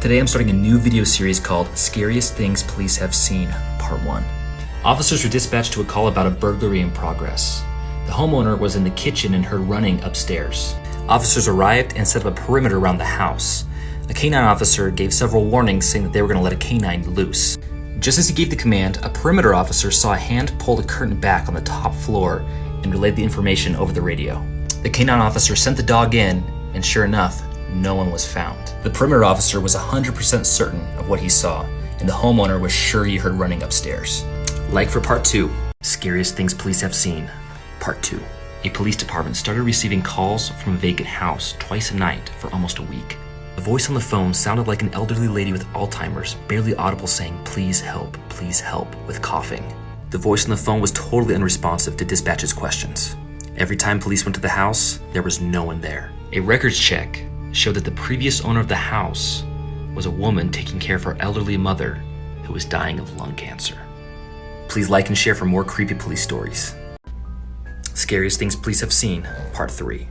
Today I'm starting a new video series called Scariest Things Police Have Seen, Part 1. Officers were dispatched to a call about a burglary in progress. The homeowner was in the kitchen and heard running upstairs. Officers arrived and set up a perimeter around the house. A canine officer gave several warnings saying that they were going to let a canine loose. Just as he gave the command, a perimeter officer saw a hand pull the curtain back on the top floor and relayed the information over the radio. The canine officer sent the dog in, and sure enough, no one was found. The perimeter officer was 100% certain of what he saw, and the homeowner was sure he heard running upstairs. Like for Part 2, Scariest Things Police Have Seen, Part 2. A police department started receiving calls from a vacant house twice a night for almost a week. The voice on the phone sounded like an elderly lady with Alzheimer's, barely audible, saying, please help, with coughing. The voice on the phone was totally unresponsive to dispatch's questions. Every time police went to the house, there was no one there. A records check showed that the previous owner of the house was a woman taking care of her elderly mother who was dying of lung cancer. Please like and share for more creepy police stories. Scariest Things Police Have Seen, Part 3.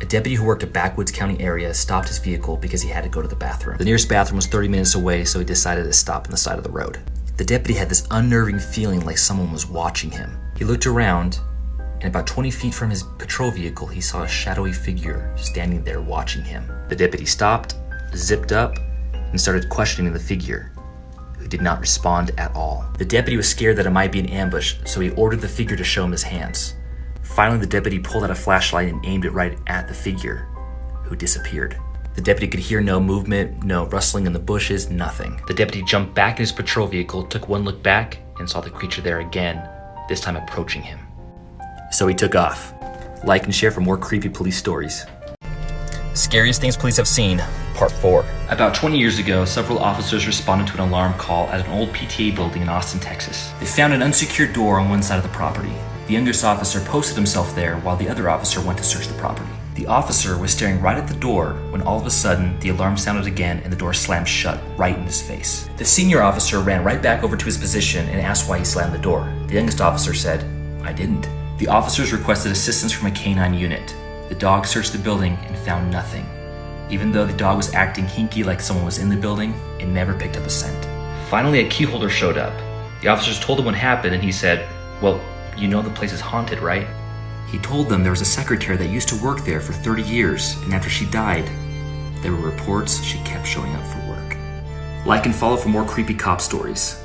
A deputy who worked a backwoods county area stopped his vehicle because he had to go to the bathroom. The nearest bathroom was 30 minutes away, so he decided to stop on the side of the road. The deputy had this unnerving feeling like someone was watching him. He looked around, and about 20 feet from his patrol vehicle, he saw a shadowy figure standing there watching him. The deputy stopped, zipped up, and started questioning the figure, who did not respond at all. The deputy was scared that it might be an ambush, so he ordered the figure to show him his hands. Finally, the deputy pulled out a flashlight and aimed it right at the figure, who disappeared. The deputy could hear no movement, no rustling in the bushes, nothing. The deputy jumped back in his patrol vehicle, took one look back, and saw the creature there again, this time approaching him. So he took off. Like and share for more creepy police stories. Scariest Things Police Have Seen, Part 4. About 20 years ago, several officers responded to an alarm call at an old PTA building in Austin, Texas. They found an unsecured door on one side of the property. The youngest officer posted himself there while the other officer went to search the property. The officer was staring right at the door when all of a sudden the alarm sounded again and the door slammed shut right in his face. The senior officer ran right back over to his position and asked why he slammed the door. The youngest officer said, I didn't. The officers requested assistance from a canine unit. The dog searched the building and found nothing. Even though the dog was acting hinky like someone was in the building, it never picked up a scent. Finally, a key holder showed up. The officers told him what happened and he said, well, you know the place is haunted, right? He told them there was a secretary that used to work there for 30 years, and after she died, there were reports she kept showing up for work. Like and follow for more creepy cop stories.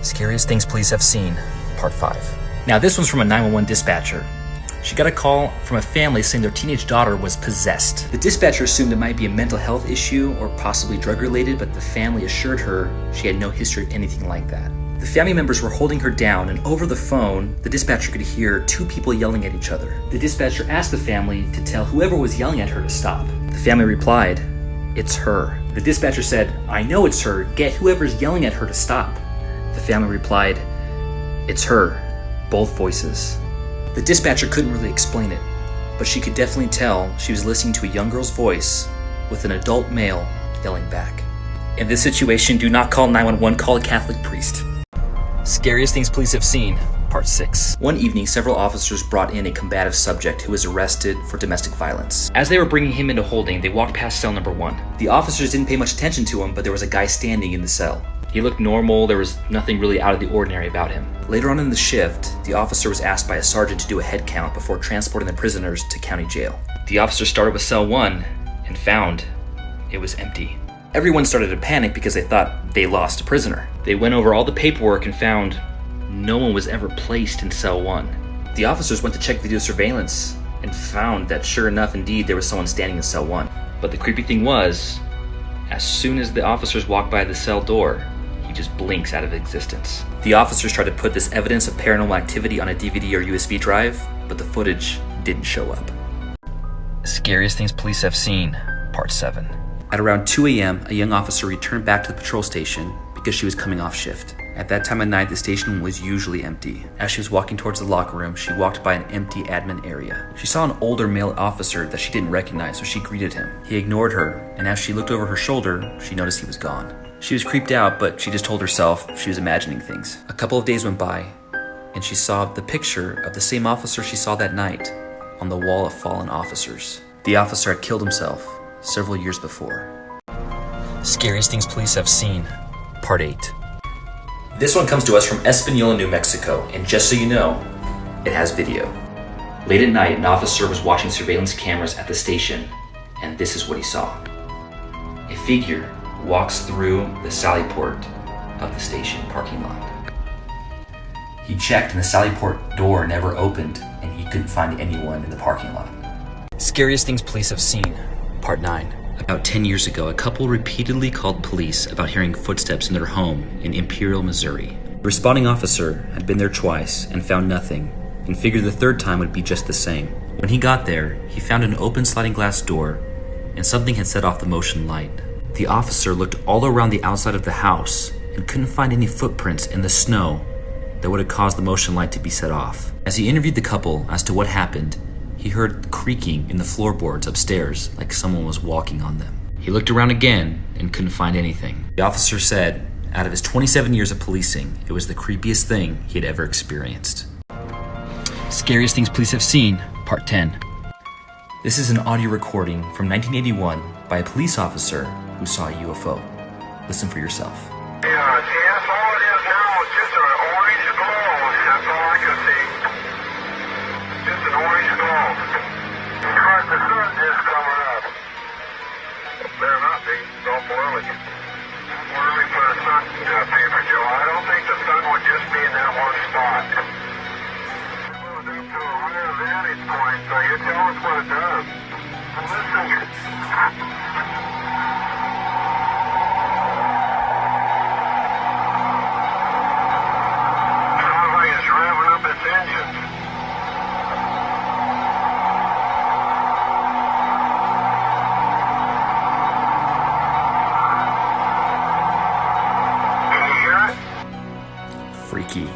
Scariest Things Police Have Seen, Part 5. Now this one's from a 911 dispatcher. She got a call from a family saying their teenage daughter was possessed. The dispatcher assumed it might be a mental health issue or possibly drug-related, but the family assured her she had no history of anything like that. The family members were holding her down, and over the phone, the dispatcher could hear two people yelling at each other. The dispatcher asked the family to tell whoever was yelling at her to stop. The family replied, it's her. The dispatcher said, I know it's her. Get whoever's yelling at her to stop. The family replied, it's her. Both voices. The dispatcher couldn't really explain it, but she could definitely tell she was listening to a young girl's voice with an adult male yelling back. In this situation, do not call 911, call a Catholic priest. Scariest Things Police Have Seen, Part 6. One evening, several officers brought in a combative subject who was arrested for domestic violence. As they were bringing him into holding, they walked past cell number 1. The officers didn't pay much attention to him, but there was a guy standing in the cell. He looked normal, there was nothing really out of the ordinary about him. Later on in the shift, the officer was asked by a sergeant to do a head count before transporting the prisoners to county jail. The officer started with cell 1 and found it was empty. Everyone started to panic because they thought they lost a prisoner. They went over all the paperwork and found no one was ever placed in cell 1. The officers went to check video surveillance and found that sure enough, indeed, there was someone standing in cell 1. But the creepy thing was, as soon as the officers walked by the cell door, he just blinks out of existence. The officers tried to put this evidence of paranormal activity on a DVD or USB drive, but the footage didn't show up. Scariest Things Police Have Seen, Part 7. At around 2 a.m., a young officer returned back to the patrol station because she was coming off shift. At that time of night, the station was usually empty. As she was walking towards the locker room, she walked by an empty admin area. She saw an older male officer that she didn't recognize, so she greeted him. He ignored her, and as she looked over her shoulder, she noticed he was gone. She was creeped out, but she just told herself she was imagining things. A couple of days went by, and she saw the picture of the same officer she saw that night on the wall of fallen officers. The officer had killed himself several years before. Scariest Things Police Have Seen, Part 8. This one comes to us from Espanola, New Mexico, and just so you know, it has video. Late at night, an officer was watching surveillance cameras at the station, and this is what he saw. A figure walks through the sally port of the station parking lot. He checked and the sally port door never opened, and he couldn't find anyone in the parking lot. Scariest Things Police Have Seen, Part 9. About 10 years ago, a couple repeatedly called police about hearing footsteps in their home in Imperial, Missouri. The responding officer had been there twice and found nothing, and figured the third time would be just the same. When he got there, he found an open sliding glass door, and something had set off the motion light. The officer looked all around the outside of the house and couldn't find any footprints in the snow that would have caused the motion light to be set off. As he interviewed the couple as to what happened, he heard creaking in the floorboards upstairs like someone was walking on them. He looked around again and couldn't find anything. The officer said, out of his 27 years of policing, it was the creepiest thing he had ever experienced. Scariest Things Police Have Seen, Part 10. This is an audio recording from 1981 by a police officer who saw a UFO. Listen for yourself. Yeah, all it is now is just an orange glow. That's all I can see. Just an orange glow. Because the sun is coming up. Better not be. It's awful early. Early for the sun paper, Joe. I don't think the sun would just be in that one spot. It moved up to a higher vantage point, so you tell us what it does. Listen. Freaky.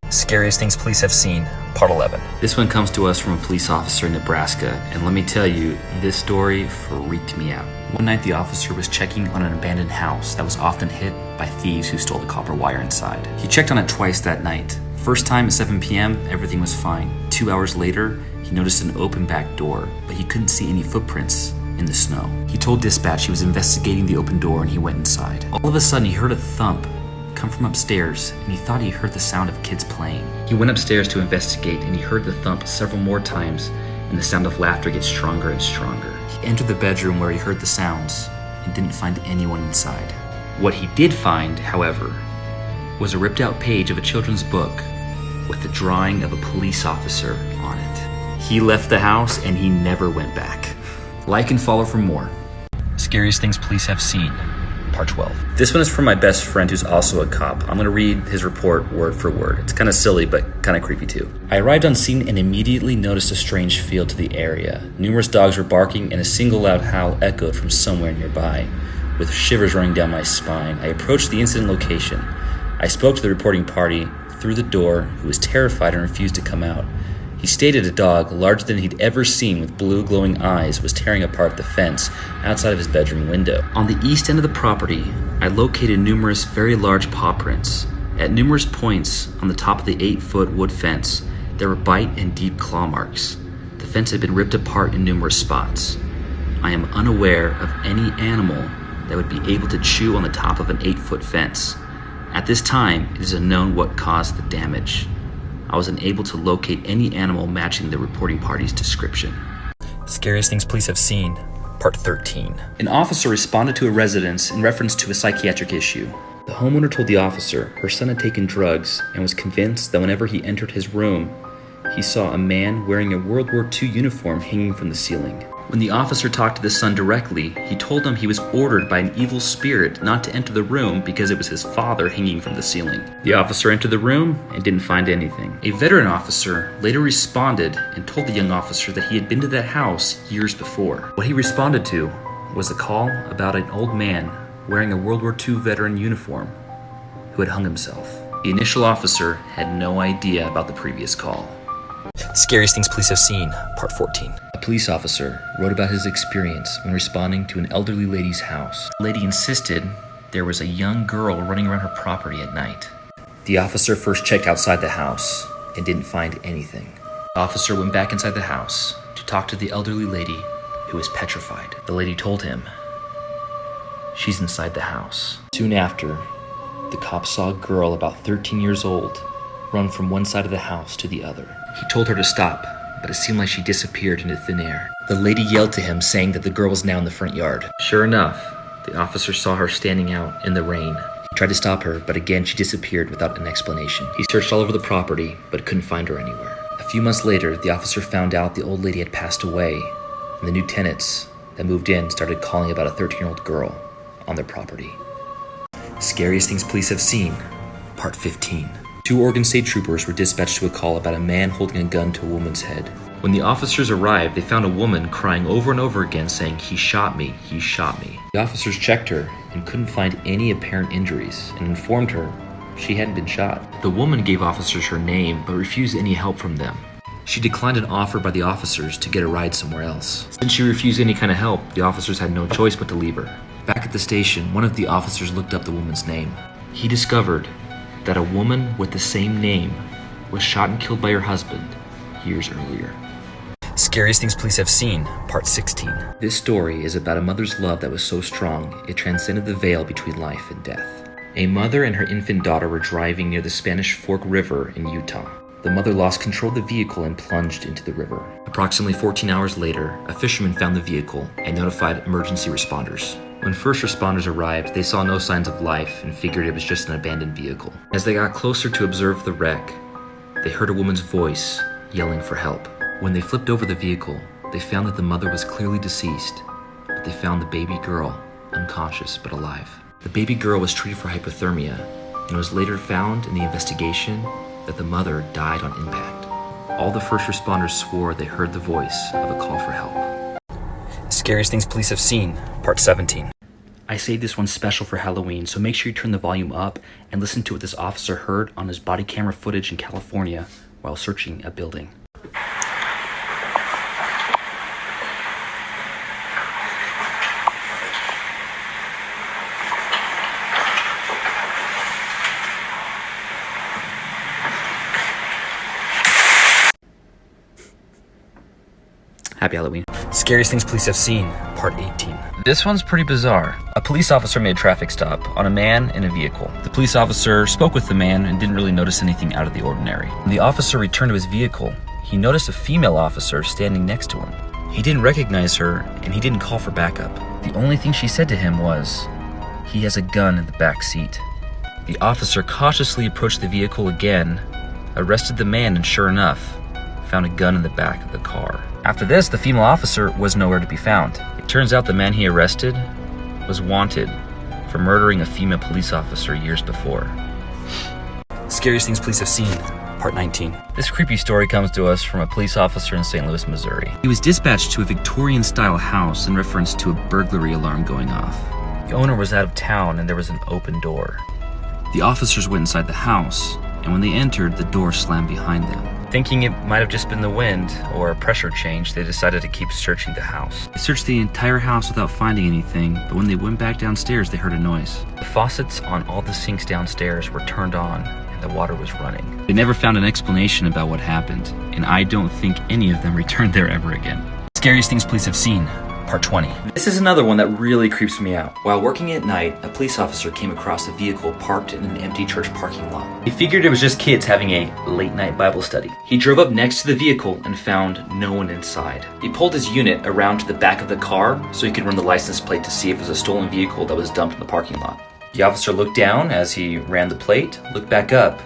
Scariest Things Police Have Seen, Part 11. This one comes to us from a police officer in Nebraska, and let me tell you, this story freaked me out. One night the officer was checking on an abandoned house that was often hit by thieves who stole the copper wire inside. He checked on it twice that night. First time at 7 p.m., everything was fine. 2 hours later, he noticed an open back door, but he couldn't see any footprints in the snow. He told dispatch he was investigating the open door and he went inside. All of a sudden, he heard a thump come from upstairs, and he thought he heard the sound of kids playing. He went upstairs to investigate, and he heard the thump several more times, and the sound of laughter get stronger and stronger. He entered the bedroom where he heard the sounds, and didn't find anyone inside. What he did find, however, was a ripped out page of a children's book with the drawing of a police officer on it. He left the house, and he never went back. Like and follow for more. Scariest Things Police Have Seen, Part 12. This one is from my best friend who's also a cop. I'm going to read his report word for word. It's kind of silly, but kind of creepy too. I arrived on scene and immediately noticed a strange feel to the area. Numerous dogs were barking and a single loud howl echoed from somewhere nearby. With shivers running down my spine, I approached the incident location. I spoke to the reporting party through the door, who was terrified and refused to come out. He stated a dog larger than he'd ever seen with blue glowing eyes was tearing apart the fence outside of his bedroom window. On the east end of the property, I located numerous very large paw prints. At numerous points on the top of the 8-foot wood fence, there were bite and deep claw marks. The fence had been ripped apart in numerous spots. I am unaware of any animal that would be able to chew on the top of an 8-foot fence. At this time, it is unknown what caused the damage. I was unable to locate any animal matching the reporting party's description. Scariest Things Police Have Seen, Part 13. An officer responded to a residence in reference to a psychiatric issue. The homeowner told the officer her son had taken drugs and was convinced that whenever he entered his room, he saw a man wearing a World War II uniform hanging from the ceiling. When the officer talked to the son directly, he told him he was ordered by an evil spirit not to enter the room because it was his father hanging from the ceiling. The officer entered the room and didn't find anything. A veteran officer later responded and told the young officer that he had been to that house years before. What he responded to was a call about an old man wearing a World War II veteran uniform who had hung himself. The initial officer had no idea about the previous call. Scariest Things Police Have Seen, Part 14. A police officer wrote about his experience when responding to an elderly lady's house. The lady insisted there was a young girl running around her property at night. The officer first checked outside the house and didn't find anything. The officer went back inside the house to talk to the elderly lady who was petrified. The lady told him she's inside the house. Soon after, the cops saw a girl about 13 years old run from one side of the house to the other. He told her to stop, but it seemed like she disappeared into thin air. The lady yelled to him, saying that the girl was now in the front yard. Sure enough, the officer saw her standing out in the rain. He tried to stop her, but again she disappeared without an explanation. He searched all over the property, but couldn't find her anywhere. A few months later, the officer found out the old lady had passed away, and the new tenants that moved in started calling about a 13-year-old girl on their property. Scariest Things Police Have Seen, Part 15. 2 Oregon State troopers were dispatched to a call about a man holding a gun to a woman's head. When the officers arrived, they found a woman crying over and over again saying, "He shot me, he shot me." The officers checked her and couldn't find any apparent injuries and informed her she hadn't been shot. The woman gave officers her name but refused any help from them. She declined an offer by the officers to get a ride somewhere else. Since she refused any kind of help, the officers had no choice but to leave her. Back at the station, one of the officers looked up the woman's name. He discovered that a woman with the same name was shot and killed by her husband years earlier. Scariest Things Police Have Seen, Part 16. This story is about a mother's love that was so strong, it transcended the veil between life and death. A mother and her infant daughter were driving near the Spanish Fork River in Utah. The mother lost control of the vehicle and plunged into the river. Approximately 14 hours later, a fisherman found the vehicle and notified emergency responders. When first responders arrived, they saw no signs of life and figured it was just an abandoned vehicle. As they got closer to observe the wreck, they heard a woman's voice yelling for help. When they flipped over the vehicle, they found that the mother was clearly deceased, but they found the baby girl unconscious but alive. The baby girl was treated for hypothermia and was later found in the investigation that the mother died on impact. All the first responders swore they heard the voice of a call for help. Scariest Things Police Have Seen, Part 17. I saved this one special for Halloween, so make sure you turn the volume up and listen to what this officer heard on his body camera footage in California while searching a building. Happy Halloween. Scariest Things Police Have Seen, Part 18. This one's pretty bizarre. A police officer made a traffic stop on a man in a vehicle. The police officer spoke with the man and didn't really notice anything out of the ordinary. When the officer returned to his vehicle, he noticed a female officer standing next to him. He didn't recognize her and he didn't call for backup. The only thing she said to him was, "He has a gun in the back seat." The officer cautiously approached the vehicle again, arrested the man, and sure enough, found a gun in the back of the car. After this, the female officer was nowhere to be found. It turns out the man he arrested was wanted for murdering a female police officer years before. Scariest Things Police Have Seen, Part 19. This creepy story comes to us from a police officer in St. Louis, Missouri. He was dispatched to a Victorian-style house in reference to a burglary alarm going off. The owner was out of town and there was an open door. The officers went inside the house, and when they entered, the door slammed behind them. Thinking it might have just been the wind or a pressure change, they decided to keep searching the house. They searched the entire house without finding anything, but when they went back downstairs, they heard a noise. The faucets on all the sinks downstairs were turned on, and the water was running. They never found an explanation about what happened, and I don't think any of them returned there ever again. Scariest Things Police Have Seen, Part 20. This is another one that really creeps me out. While working at night, a police officer came across a vehicle parked in an empty church parking lot. He figured it was just kids having a late-night Bible study. He drove up next to the vehicle and found no one inside. He pulled his unit around to the back of the car so he could run the license plate to see if it was a stolen vehicle that was dumped in the parking lot. The officer looked down as he ran the plate, looked back up,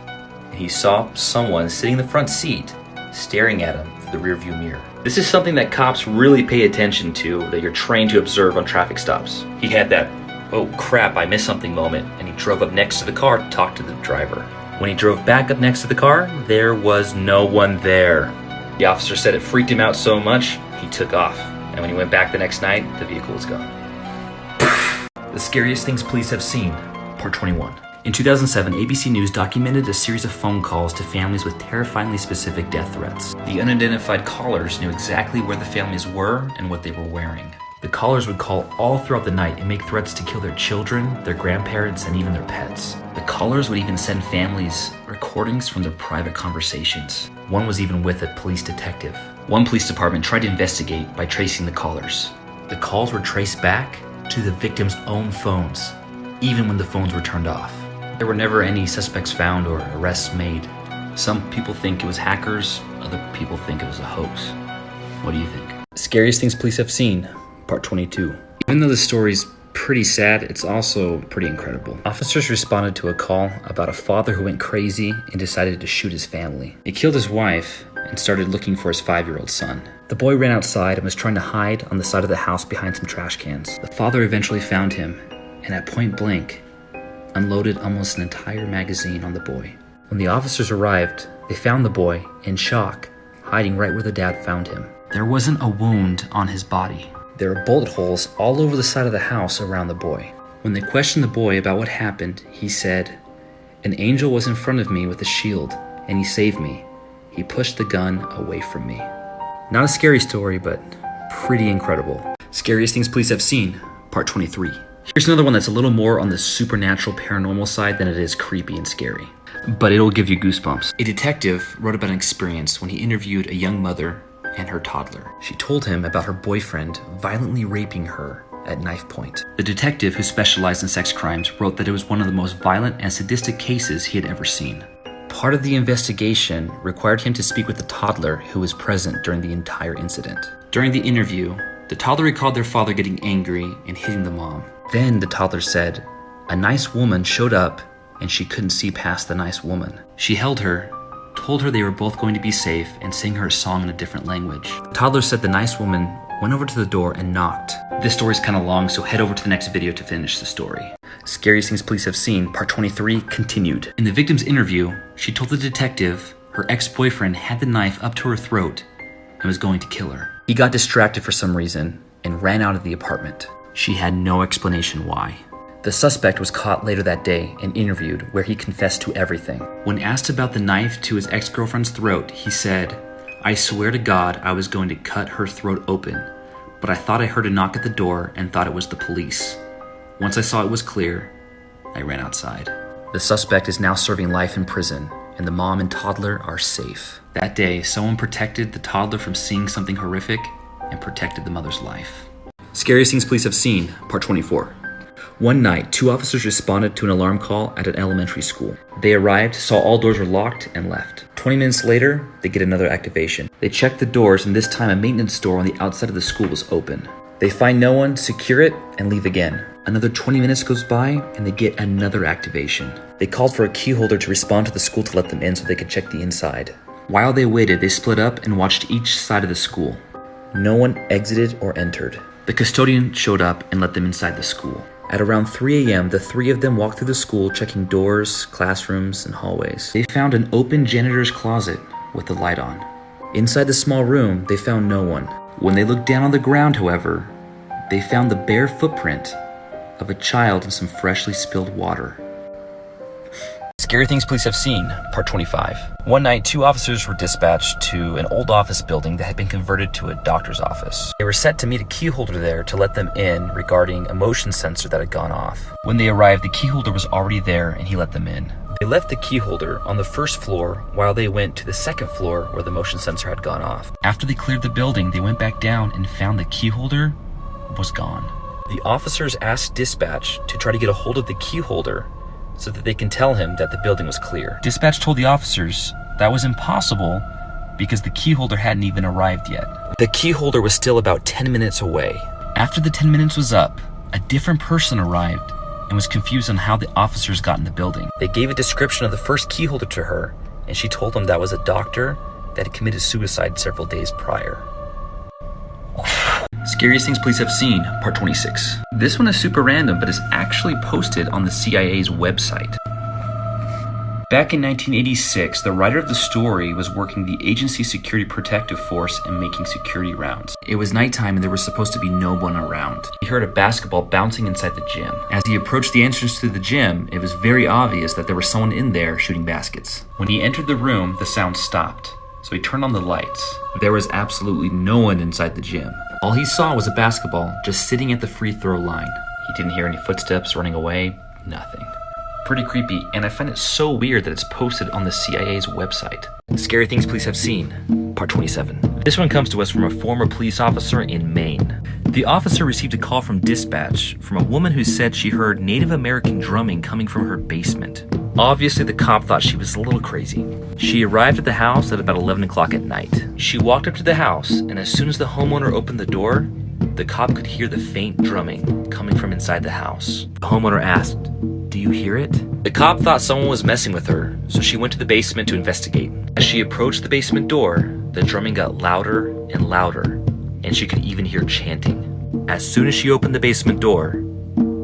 and he saw someone sitting in the front seat staring at him through the rearview mirror. This is something that cops really pay attention to, that you're trained to observe on traffic stops. He had that, "oh crap, I missed something" moment, and he drove up next to the car to talk to the driver. When he drove back up next to the car, there was no one there. The officer said it freaked him out so much, he took off. And when he went back the next night, the vehicle was gone. The Scariest Things Police Have Seen, Part 21. In 2007, ABC News documented a series of phone calls to families with terrifyingly specific death threats. The unidentified callers knew exactly where the families were and what they were wearing. The callers would call all throughout the night and make threats to kill their children, their grandparents, and even their pets. The callers would even send families recordings from their private conversations. One was even with a police detective. One police department tried to investigate by tracing the callers. The calls were traced back to the victims' own phones, even when the phones were turned off. There were never any suspects found or arrests made. Some people think it was hackers, other people think it was a hoax. What do you think? Scariest Things Police Have Seen, Part 22. Even though the story's pretty sad, it's also pretty incredible. Officers responded to a call about a father who went crazy and decided to shoot his family. He killed his wife and started looking for his 5-year-old son. The boy ran outside and was trying to hide on the side of the house behind some trash cans. The father eventually found him and at point blank unloaded almost an entire magazine on the boy. When the officers arrived, they found the boy in shock, hiding right where the dad found him. There wasn't a wound on his body. There were bullet holes all over the side of the house around the boy. When they questioned the boy about what happened, he said, "An angel was in front of me with a shield, and he saved me. He pushed the gun away from me." Not a scary story, but pretty incredible. Scariest Things Police Have Seen, Part 23. Here's another one that's a little more on the supernatural paranormal side than it is creepy and scary, but it'll give you goosebumps. A detective wrote about an experience when he interviewed a young mother and her toddler. She told him about her boyfriend violently raping her at knife point. The detective, who specialized in sex crimes, wrote that it was one of the most violent and sadistic cases he had ever seen. Part of the investigation required him to speak with the toddler who was present during the entire incident. During the interview, the toddler recalled their father getting angry and hitting the mom. Then the toddler said, "A nice woman showed up and she couldn't see past the nice woman. She held her, told her they were both going to be safe, and sang her a song in a different language." The toddler said the nice woman went over to the door and knocked. This story's kind of long, so head over to the next video to finish the story. Scariest Things Police Have Seen, Part 23, continued. In the victim's interview, she told the detective her ex-boyfriend had the knife up to her throat and was going to kill her. He got distracted for some reason and ran out of the apartment. She had no explanation why. The suspect was caught later that day and interviewed, where he confessed to everything. When asked about the knife to his ex-girlfriend's throat, he said, "I swear to God I was going to cut her throat open, but I thought I heard a knock at the door and thought it was the police. Once I saw it was clear, I ran outside." The suspect is now serving life in prison, and the mom and toddler are safe. That day, someone protected the toddler from seeing something horrific and protected the mother's life. Scariest Things Police Have Seen, Part 24. One night, 2 officers responded to an alarm call at an elementary school. They arrived, saw all doors were locked, and left. 20 minutes later, they get another activation. They check the doors, and this time a maintenance door on the outside of the school was open. They find no one, secure it, and leave again. Another 20 minutes goes by, and they get another activation. They called for a key holder to respond to the school to let them in so they could check the inside. While they waited, they split up and watched each side of the school. No one exited or entered. The custodian showed up and let them inside the school. At around 3 a.m., the 3 of them walked through the school, checking doors, classrooms, and hallways. They found an open janitor's closet with the light on. Inside the small room, they found no one. When they looked down on the ground, however, they found the bare footprint of a child in some freshly spilled water. Scary Things Police Have Seen, Part 25. One night, 2 officers were dispatched to an old office building that had been converted to a doctor's office. They were set to meet a key holder there to let them in regarding a motion sensor that had gone off. When they arrived, the key holder was already there and he let them in. They left the key holder on the first floor while they went to the second floor where the motion sensor had gone off. After they cleared the building, they went back down and found the key holder was gone. The officers asked dispatch to try to get a hold of the key holder so that they can tell him that the building was clear. Dispatch told the officers that was impossible because the key holder hadn't even arrived yet. The key holder was still about 10 minutes away. After the 10 minutes was up, a different person arrived and was confused on how the officers got in the building. They gave a description of the first key holder to her, and she told them that was a doctor that had committed suicide several days prior. Scariest Things Police Have Seen, Part 26. This one is super random, but is actually posted on the CIA's website. Back in 1986, the writer of the story was working the agency's security protective force and making security rounds. It was nighttime and there was supposed to be no one around. He heard a basketball bouncing inside the gym. As he approached the entrance to the gym, it was very obvious that there was someone in there shooting baskets. When he entered the room, the sound stopped, so he turned on the lights. There was absolutely no one inside the gym. All he saw was a basketball just sitting at the free throw line. He didn't hear any footsteps running away, nothing. Pretty creepy, and I find it so weird that it's posted on the CIA's website. Scary Things Police Have Seen, Part 27. This one comes to us from a former police officer in Maine. The officer received a call from dispatch from a woman who said she heard Native American drumming coming from her basement. Obviously, the cop thought she was a little crazy. She arrived at the house at about 11 o'clock at night. She walked up to the house, and as soon as the homeowner opened the door, the cop could hear the faint drumming coming from inside the house. The homeowner asked, "Do you hear it?" The cop thought someone was messing with her, so she went to the basement to investigate. As she approached the basement door, the drumming got louder and louder, and she could even hear chanting. As soon as she opened the basement door,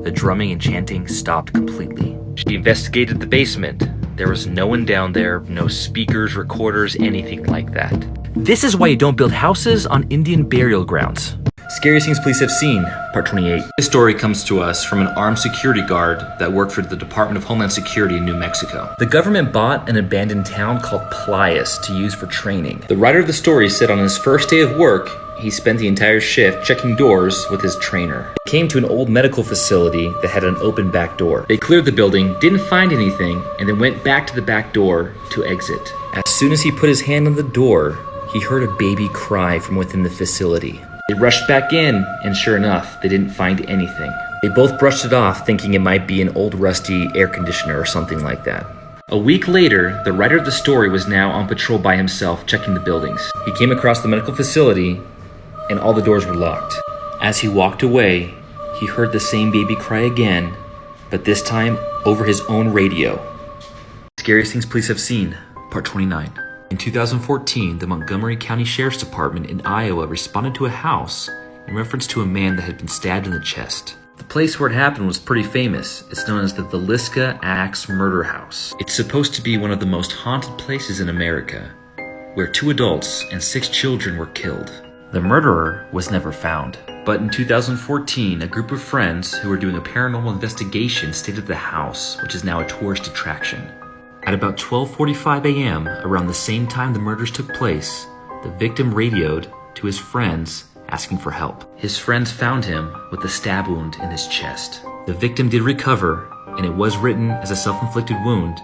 the drumming and chanting stopped completely. She investigated the basement. There was no one down there, no speakers, recorders, anything like that. This is why you don't build houses on Indian burial grounds. Scariest Things Police Have Seen, Part 28. This story comes to us from an armed security guard that worked for the Department of Homeland Security in New Mexico. The government bought an abandoned town called Plias to use for training. The writer of the story said on his first day of work, he spent the entire shift checking doors with his trainer. He came to an old medical facility that had an open back door. They cleared the building, didn't find anything, and then went back to the back door to exit. As soon as he put his hand on the door, he heard a baby cry from within the facility. They rushed back in, and sure enough, they didn't find anything. They both brushed it off, thinking it might be an old rusty air conditioner or something like that. A week later, the writer of the story was now on patrol by himself, checking the buildings. He came across the medical facility, and all the doors were locked. As he walked away, he heard the same baby cry again, but this time over his own radio. Scariest Things Police Have Seen, Part 29. In 2014, the Montgomery County Sheriff's Department in Iowa responded to a house in reference to a man that had been stabbed in the chest. The place where it happened was pretty famous. It's known as the Villisca Axe Murder House. It's supposed to be one of the most haunted places in America, where 2 adults and 6 children were killed. The murderer was never found. But in 2014, a group of friends who were doing a paranormal investigation stayed at the house, which is now a tourist attraction. At about 12:45 a.m., around the same time the murders took place, the victim radioed to his friends asking for help. His friends found him with a stab wound in his chest. The victim did recover, and it was written as a self-inflicted wound,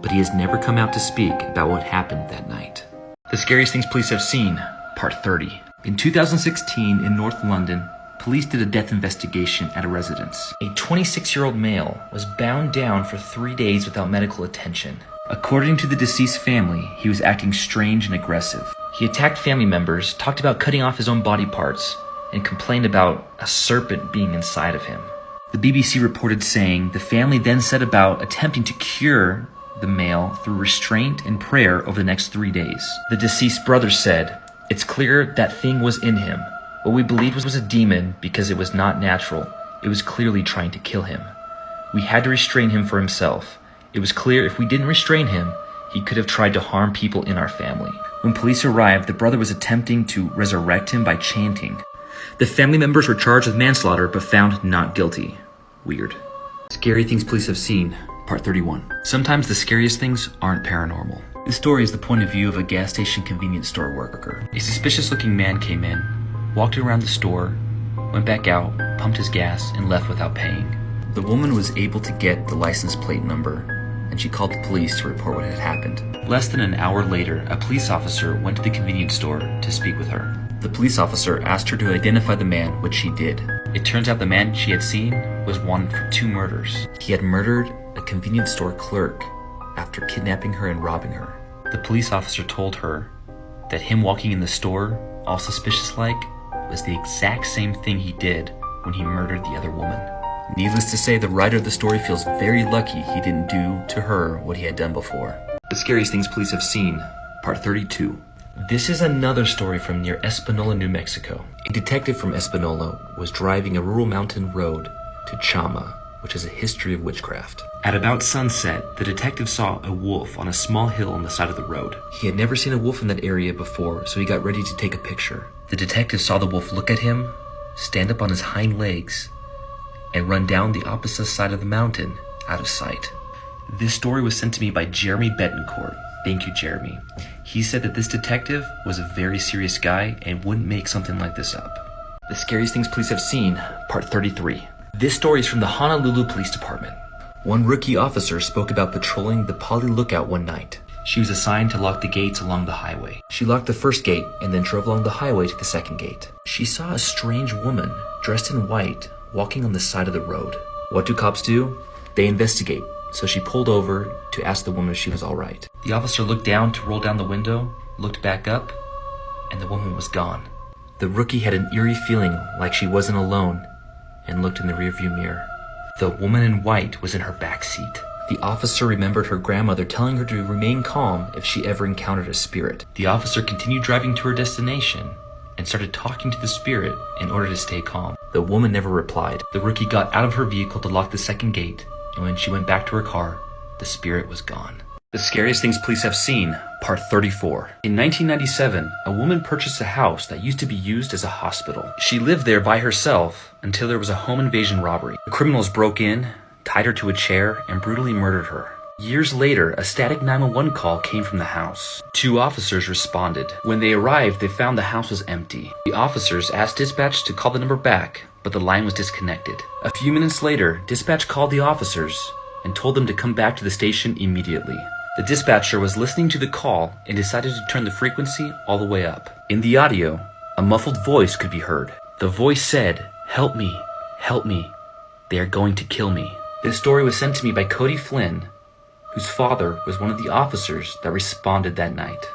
but he has never come out to speak about what happened that night. The Scariest Things Police Have Seen, Part 30. In 2016, in North London, police did a death investigation at a residence. A 26-year-old male was bound down for 3 days without medical attention. According to the deceased family, he was acting strange and aggressive. He attacked family members, talked about cutting off his own body parts, and complained about a serpent being inside of him. The BBC reported saying the family then set about attempting to cure the male through restraint and prayer over the next 3 days. The deceased brother said, "It's clear that thing was in him. What we believed was a demon because it was not natural. It was clearly trying to kill him. We had to restrain him for himself. It was clear if we didn't restrain him, he could have tried to harm people in our family." When police arrived, the brother was attempting to resurrect him by chanting. The family members were charged with manslaughter but found not guilty. Weird. Scary Things Police Have Seen, Part 31. Sometimes the scariest things aren't paranormal. This story is the point of view of a gas station convenience store worker. A suspicious-looking man came in, walked around the store, went back out, pumped his gas, and left without paying. The woman was able to get the license plate number, and she called the police to report what had happened. Less than an hour later, a police officer went to the convenience store to speak with her. The police officer asked her to identify the man, which she did. It turns out the man she had seen was wanted for 2 murders. He had murdered a convenience store clerk after kidnapping her and robbing her. The police officer told her that him walking in the store, all suspicious-like, was the exact same thing he did when he murdered the other woman. Needless to say, the writer of the story feels very lucky he didn't do to her what he had done before. The Scariest Things Police Have Seen, Part 32. This is another story from near Espanola, New Mexico. A detective from Espanola was driving a rural mountain road to Chama, which has a history of witchcraft. At about sunset, the detective saw a wolf on a small hill on the side of the road. He had never seen a wolf in that area before, so he got ready to take a picture. The detective saw the wolf look at him, stand up on his hind legs, and run down the opposite side of the mountain, out of sight. This story was sent to me by Jeremy Betancourt. Thank you, Jeremy. He said that this detective was a very serious guy and wouldn't make something like this up. The Scariest Things Police Have Seen, Part 33. This story is from the Honolulu Police Department. One rookie officer spoke about patrolling the Poly Lookout one night. She was assigned to lock the gates along the highway. She locked the first gate and then drove along the highway to the second gate. She saw a strange woman dressed in white walking on the side of the road. What do cops do? They investigate, so she pulled over to ask the woman if she was all right. The officer looked down to roll down the window, looked back up, and the woman was gone. The rookie had an eerie feeling like she wasn't alone and looked in the rearview mirror. The woman in white was in her back seat. The officer remembered her grandmother telling her to remain calm if she ever encountered a spirit. The officer continued driving to her destination and started talking to the spirit in order to stay calm. The woman never replied. The rookie got out of her vehicle to lock the second gate, and when she went back to her car, the spirit was gone. The Scariest Things Police Have Seen, Part 34. In 1997, a woman purchased a house that used to be used as a hospital. She lived there by herself until there was a home invasion robbery. The criminals broke in, tied her to a chair, and brutally murdered her. Years later, a static 911 call came from the house. 2 officers responded. When they arrived, they found the house was empty. The officers asked dispatch to call the number back, but the line was disconnected. A few minutes later, dispatch called the officers and told them to come back to the station immediately. The dispatcher was listening to the call and decided to turn the frequency all the way up. In the audio, a muffled voice could be heard. The voice said, "Help me, help me. They are going to kill me." This story was sent to me by Cody Flynn, whose father was one of the officers that responded that night.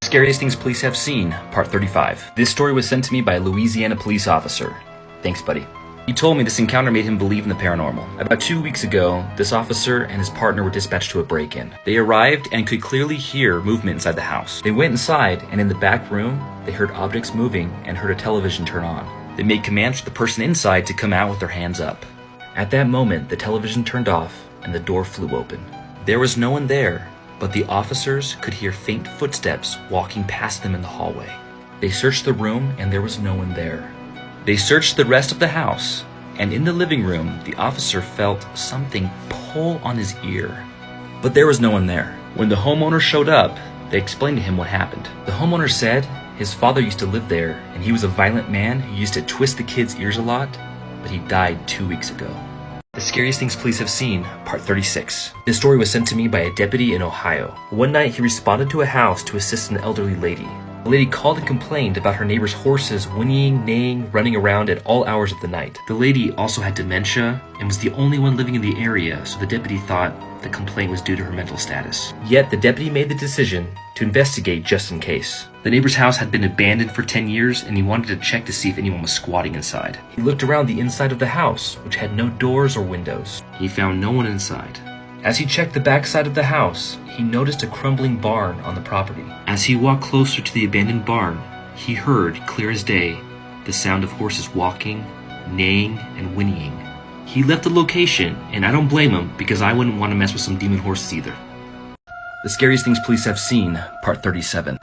Scariest Things Police Have Seen, Part 35. This story was sent to me by a Louisiana police officer. Thanks, buddy. He told me this encounter made him believe in the paranormal. About 2 weeks ago, this officer and his partner were dispatched to a break-in. They arrived and could clearly hear movement inside the house. They went inside, and in the back room, they heard objects moving and heard a television turn on. They made commands for the person inside to come out with their hands up. At that moment, the television turned off and the door flew open. There was no one there, but the officers could hear faint footsteps walking past them in the hallway. They searched the room and there was no one there. They searched the rest of the house, and in the living room, the officer felt something pull on his ear. But there was no one there. When the homeowner showed up, they explained to him what happened. The homeowner said his father used to live there, and he was a violent man who used to twist the kids' ears a lot, but he died 2 weeks ago. The Scariest Things Police Have Seen, Part 36. This story was sent to me by a deputy in Ohio. One night, he responded to a house to assist an elderly lady. The lady called and complained about her neighbor's horses whinnying, neighing, running around at all hours of the night. The lady also had dementia and was the only one living in the area, so the deputy thought the complaint was due to her mental status. Yet, the deputy made the decision to investigate just in case. The neighbor's house had been abandoned for 10 years, and he wanted to check to see if anyone was squatting inside. He looked around the inside of the house, which had no doors or windows. He found no one inside. As he checked the backside of the house, he noticed a crumbling barn on the property. As he walked closer to the abandoned barn, he heard, clear as day, the sound of horses walking, neighing, and whinnying. He left the location, and I don't blame him because I wouldn't want to mess with some demon horses either. The Scariest Things Police Have Seen, Part 37.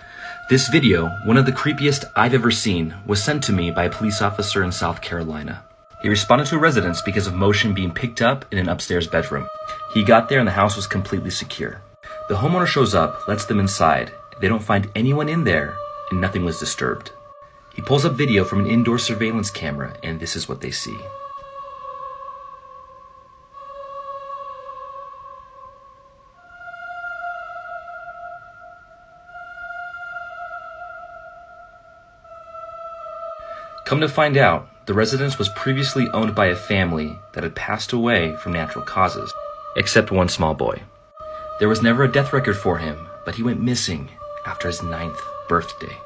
This video, one of the creepiest I've ever seen, was sent to me by a police officer in South Carolina. He responded to a residence because of motion being picked up in an upstairs bedroom. He got there and the house was completely secure. The homeowner shows up, lets them inside. They don't find anyone in there, and nothing was disturbed. He pulls up video from an indoor surveillance camera, and this is what they see. Come to find out, the residence was previously owned by a family that had passed away from natural causes, except one small boy. There was never a death record for him, but he went missing after his 9th birthday.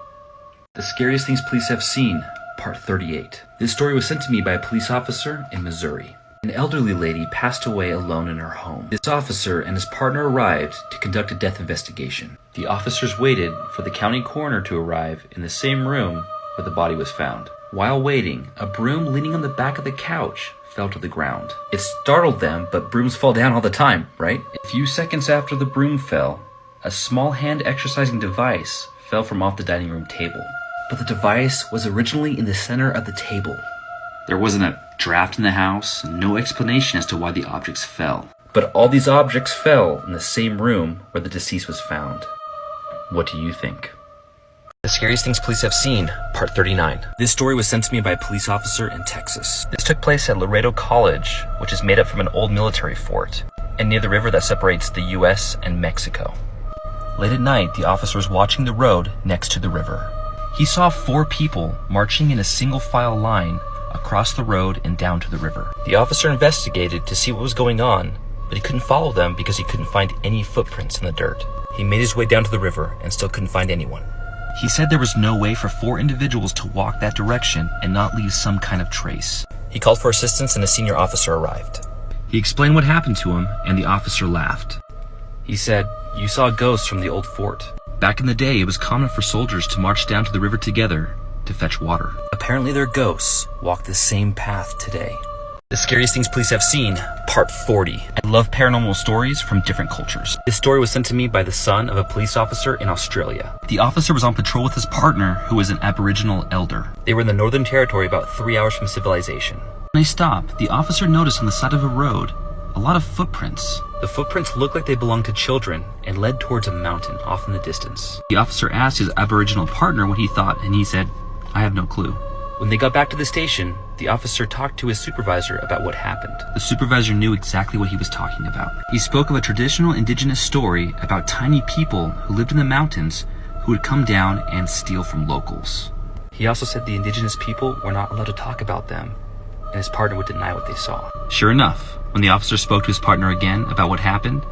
The Scariest Things Police Have Seen, Part 38. This story was sent to me by a police officer in Missouri. An elderly lady passed away alone in her home. This officer and his partner arrived to conduct a death investigation. The officers waited for the county coroner to arrive in the same room where the body was found. While waiting, a broom leaning on the back of the couch fell to the ground. It startled them, but brooms fall down all the time, right? A few seconds after the broom fell, a small hand exercising device fell from off the dining room table. But the device was originally in the center of the table. There wasn't a draft in the house, and no explanation as to why the objects fell. But all these objects fell in the same room where the deceased was found. What do you think? The Scariest Things Police Have Seen, Part 39. This story was sent to me by a police officer in Texas. This took place at Laredo College, which is made up from an old military fort, and near the river that separates the U.S. and Mexico. Late at night, the officer was watching the road next to the river. He saw 4 people marching in a single file line across the road and down to the river. The officer investigated to see what was going on, but he couldn't follow them because he couldn't find any footprints in the dirt. He made his way down to the river and still couldn't find anyone. He said there was no way for 4 individuals to walk that direction and not leave some kind of trace. He called for assistance and a senior officer arrived. He explained what happened to him, and the officer laughed. He said, "You saw ghosts from the old fort. Back in the day, it was common for soldiers to march down to the river together to fetch water. Apparently their ghosts walk the same path today." The Scariest Things Police Have Seen, Part 40. I love paranormal stories from different cultures. This story was sent to me by the son of a police officer in Australia. The officer was on patrol with his partner, who was an Aboriginal elder. They were in the Northern Territory about 3 hours from civilization. When they stopped, the officer noticed on the side of a road a lot of footprints. The footprints looked like they belonged to children and led towards a mountain off in the distance. The officer asked his Aboriginal partner what he thought, and he said, "I have no clue." When they got back to the station, the officer talked to his supervisor about what happened. The supervisor knew exactly what he was talking about. He spoke of a traditional indigenous story about tiny people who lived in the mountains who would come down and steal from locals. He also said the indigenous people were not allowed to talk about them, and his partner would deny what they saw. Sure enough, when the officer spoke to his partner again about what happened,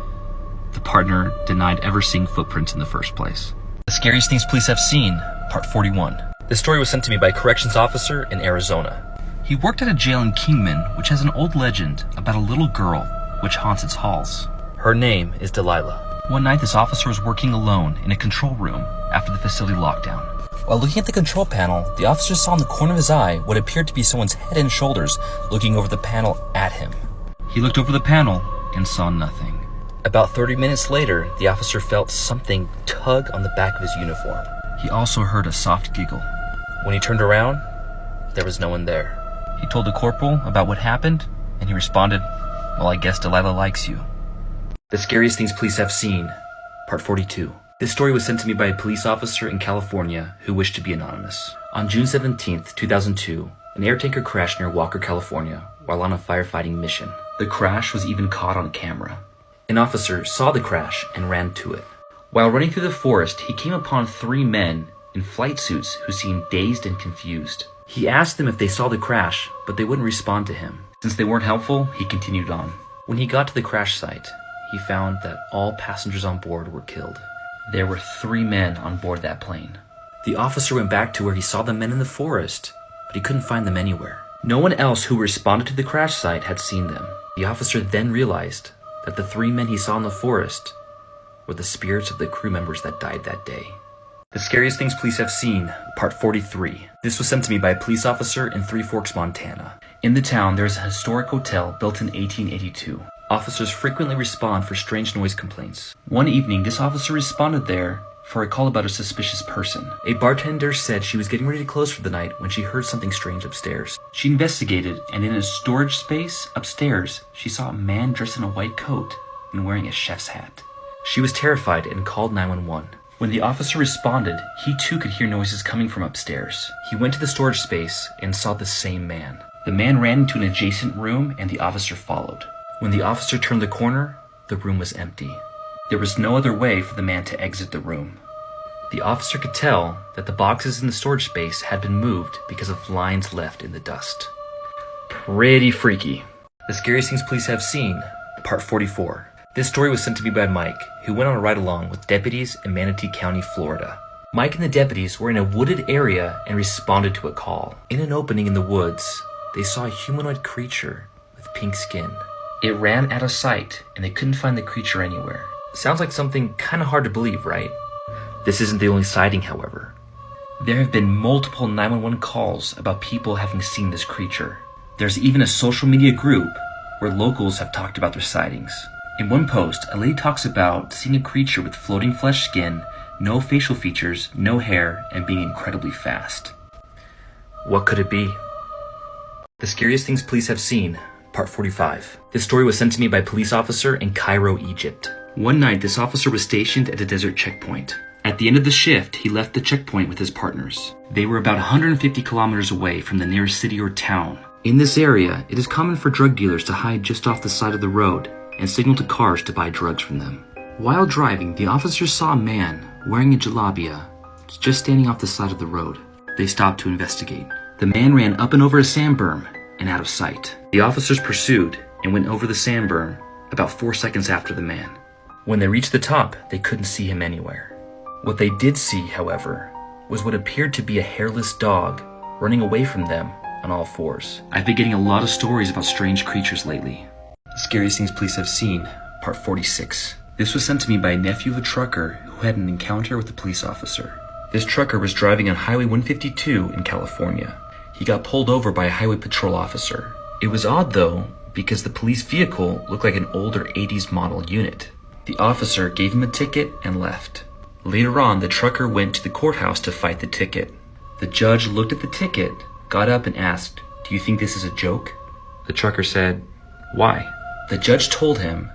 the partner denied ever seeing footprints in the first place. The Scariest Things Police Have Seen, Part 41. This story was sent to me by a corrections officer in Arizona. He worked at a jail in Kingman, which has an old legend about a little girl which haunts its halls. Her name is Delilah. One night, this officer was working alone in a control room after the facility lockdown. While looking at the control panel, the officer saw in the corner of his eye what appeared to be someone's head and shoulders looking over the panel at him. He looked over the panel and saw nothing. About 30 minutes later, the officer felt something tug on the back of his uniform. He also heard a soft giggle. When he turned around, there was no one there. He told the corporal about what happened, and he responded, "Well, I guess Delilah likes you." The Scariest Things Police Have Seen, Part 42. This story was sent to me by a police officer in California who wished to be anonymous. On June 17th, 2002, an air tanker crashed near Walker, California, while on a firefighting mission. The crash was even caught on camera. An officer saw the crash and ran to it. While running through the forest, he came upon 3 men in flight suits who seemed dazed and confused. He asked them if they saw the crash, but they wouldn't respond to him. Since they weren't helpful, he continued on. When he got to the crash site, he found that all passengers on board were killed. There were 3 men on board that plane. The officer went back to where he saw the men in the forest, but he couldn't find them anywhere. No one else who responded to the crash site had seen them. The officer then realized that the 3 men he saw in the forest were the spirits of the crew members that died that day. The Scariest Things Police Have Seen, Part 43. This was sent to me by a police officer in Three Forks, Montana. In the town, there is a historic hotel built in 1882. Officers frequently respond for strange noise complaints. One evening, this officer responded there for a call about a suspicious person. A bartender said she was getting ready to close for the night when she heard something strange upstairs. She investigated, and in a storage space upstairs, she saw a man dressed in a white coat and wearing a chef's hat. She was terrified and called 911. When the officer responded, he too could hear noises coming from upstairs. He went to the storage space and saw the same man. The man ran into an adjacent room and the officer followed. When the officer turned the corner, the room was empty. There was no other way for the man to exit the room. The officer could tell that the boxes in the storage space had been moved because of lines left in the dust. Pretty freaky. The Scariest Things Police Have Seen, Part 44. This story was sent to me by Mike, who went on a ride-along with deputies in Manatee County, Florida. Mike and the deputies were in a wooded area and responded to a call. In an opening in the woods, they saw a humanoid creature with pink skin. It ran out of sight, and they couldn't find the creature anywhere. Sounds like something kinda hard to believe, right? This isn't the only sighting, however. There have been multiple 911 calls about people having seen this creature. There's even a social media group where locals have talked about their sightings. In one post, a lady talks about seeing a creature with floating flesh skin, no facial features, no hair, and being incredibly fast. What could it be? The Scariest Things Police Have Seen, Part 45. This story was sent to me by a police officer in Cairo, Egypt. One night, this officer was stationed at a desert checkpoint. At the end of the shift, he left the checkpoint with his partners. They were about 150 kilometers away from the nearest city or town. In this area, it is common for drug dealers to hide just off the side of the road and signal to cars to buy drugs from them. While driving, the officer saw a man wearing a jalabia just standing off the side of the road. They stopped to investigate. The man ran up and over a sand berm and out of sight. The officers pursued and went over the sand berm about 4 seconds after the man. When they reached the top, they couldn't see him anywhere. What they did see, however, was what appeared to be a hairless dog running away from them on all fours. I've been getting a lot of stories about strange creatures lately. Scariest Things Police Have Seen, Part 46. This was sent to me by a nephew of a trucker who had an encounter with a police officer. This trucker was driving on Highway 152 in California. He got pulled over by a highway patrol officer. It was odd though, because the police vehicle looked like an older 80s model unit. The officer gave him a ticket and left. Later on, the trucker went to the courthouse to fight the ticket. The judge looked at the ticket, got up and asked, "Do you think this is a joke?" The trucker said, "Why?" The judge told him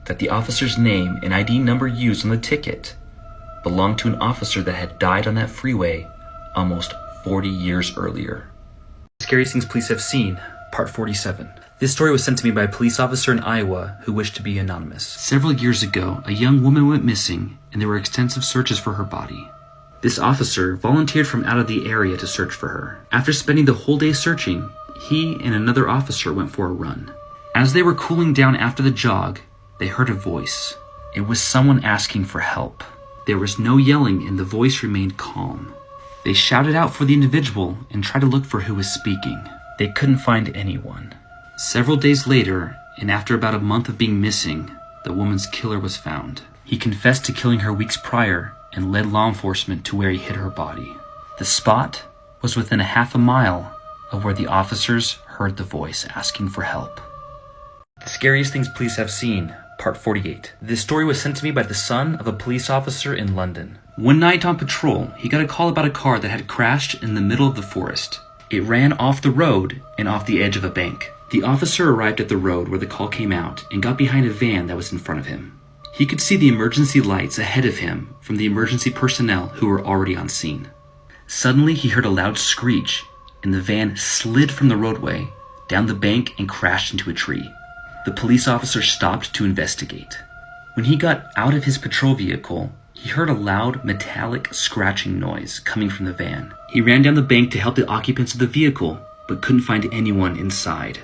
that the officer's name and ID number used on the ticket belonged to an officer that had died on that freeway almost 40 years earlier. Scariest Things Police Have Seen, Part 47. This story was sent to me by a police officer in Iowa who wished to be anonymous. Several years ago, a young woman went missing and there were extensive searches for her body. This officer volunteered from out of the area to search for her. After spending the whole day searching, he and another officer went for a run. As they were cooling down after the jog, they heard a voice. It was someone asking for help. There was no yelling and the voice remained calm. They shouted out for the individual and tried to look for who was speaking. They couldn't find anyone. Several days later, and after about a month of being missing, the woman's killer was found. He confessed to killing her weeks prior and led law enforcement to where he hid her body. The spot was within a half a mile of where the officers heard the voice asking for help. The Scariest Things Police Have Seen, Part 48. This story was sent to me by the son of a police officer in London. One night on patrol, he got a call about a car that had crashed in the middle of the forest. It ran off the road and off the edge of a bank. The officer arrived at the road where the call came out and got behind a van that was in front of him. He could see the emergency lights ahead of him from the emergency personnel who were already on scene. Suddenly, he heard a loud screech, and the van slid from the roadway, down the bank, and crashed into a tree. The police officer stopped to investigate. When he got out of his patrol vehicle, he heard a loud, metallic scratching noise coming from the van. He ran down the bank to help the occupants of the vehicle, but couldn't find anyone inside.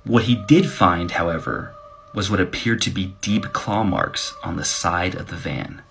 What he did find, however, was what appeared to be deep claw marks on the side of the van.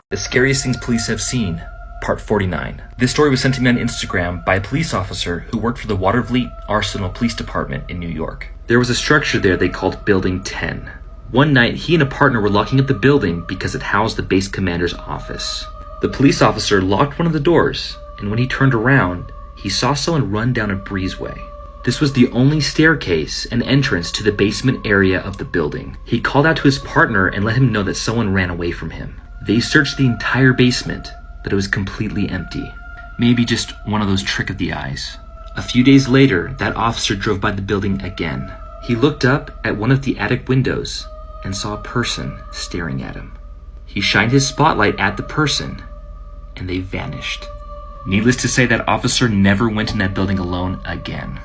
The Scariest Things Police Have Seen, Part 49. This story was sent to me on Instagram by a police officer who worked for the Watervliet Arsenal Police Department in New York. There was a structure there they called Building 10. One night, he and a partner were locking up the building because it housed the base commander's office. The police officer locked one of the doors, and when he turned around, he saw someone run down a breezeway. This was the only staircase and entrance to the basement area of the building. He called out to his partner and let him know that someone ran away from him. They searched the entire basement, but it was completely empty. Maybe just one of those trick of the eyes. A few days later, that officer drove by the building again. He looked up at one of the attic windows and saw a person staring at him. He shined his spotlight at the person, and they vanished. Needless to say, that officer never went in that building alone again.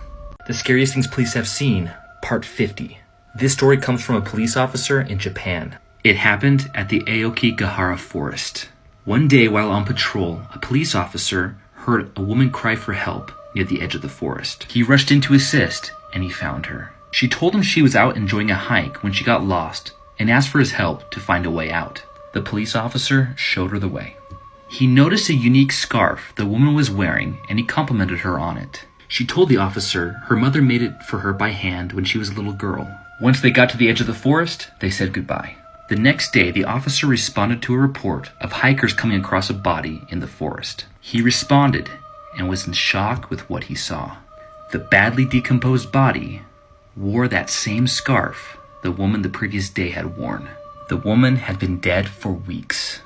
The Scariest Things Police Have Seen, Part 50. This story comes from a police officer in Japan. It happened at the Aokigahara Forest. One day while on patrol, a police officer heard a woman cry for help near the edge of the forest. He rushed in to assist, and he found her. She told him she was out enjoying a hike when she got lost and asked for his help to find a way out. The police officer showed her the way. He noticed a unique scarf the woman was wearing, and he complimented her on it. She told the officer her mother made it for her by hand when she was a little girl. Once they got to the edge of the forest, they said goodbye. The next day, the officer responded to a report of hikers coming across a body in the forest. He responded and was in shock with what he saw. The badly decomposed body wore that same scarf the woman the previous day had worn. The woman had been dead for weeks.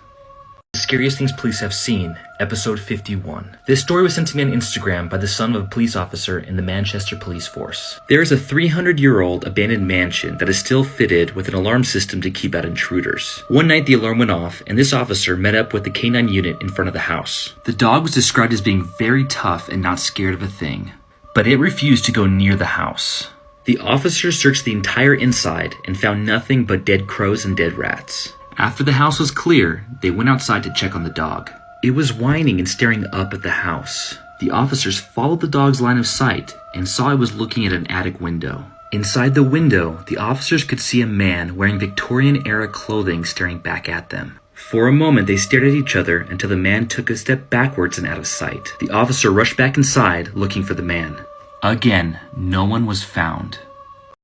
The Scariest Things Police Have Seen, Episode 51. This story was sent to me on Instagram by the son of a police officer in the Manchester Police Force. There is a 300-year-old abandoned mansion that is still fitted with an alarm system to keep out intruders. One night the alarm went off, and this officer met up with the K9 unit in front of the house. The dog was described as being very tough and not scared of a thing, but it refused to go near the house. The officers searched the entire inside and found nothing but dead crows and dead rats. After the house was clear, they went outside to check on the dog. It was whining and staring up at the house. The officers followed the dog's line of sight and saw it was looking at an attic window. Inside the window, the officers could see a man wearing Victorian-era clothing staring back at them. For a moment, they stared at each other until the man took a step backwards and out of sight. The officer rushed back inside, looking for the man. Again, no one was found.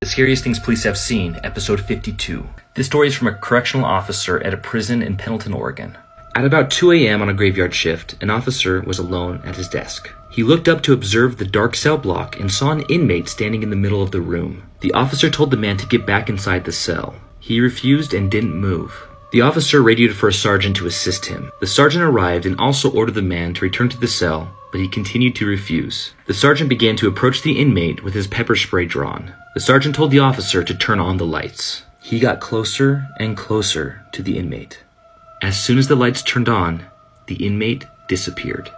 The Scariest Things Police Have Seen, Episode 52. This story is from a correctional officer at a prison in Pendleton, Oregon. At about 2 a.m. on a graveyard shift, an officer was alone at his desk. He looked up to observe the dark cell block and saw an inmate standing in the middle of the room. The officer told the man to get back inside the cell. He refused and didn't move. The officer radioed for a sergeant to assist him. The sergeant arrived and also ordered the man to return to the cell, but he continued to refuse. The sergeant began to approach the inmate with his pepper spray drawn. The sergeant told the officer to turn on the lights. He got closer and closer to the inmate. As soon as the lights turned on, the inmate disappeared.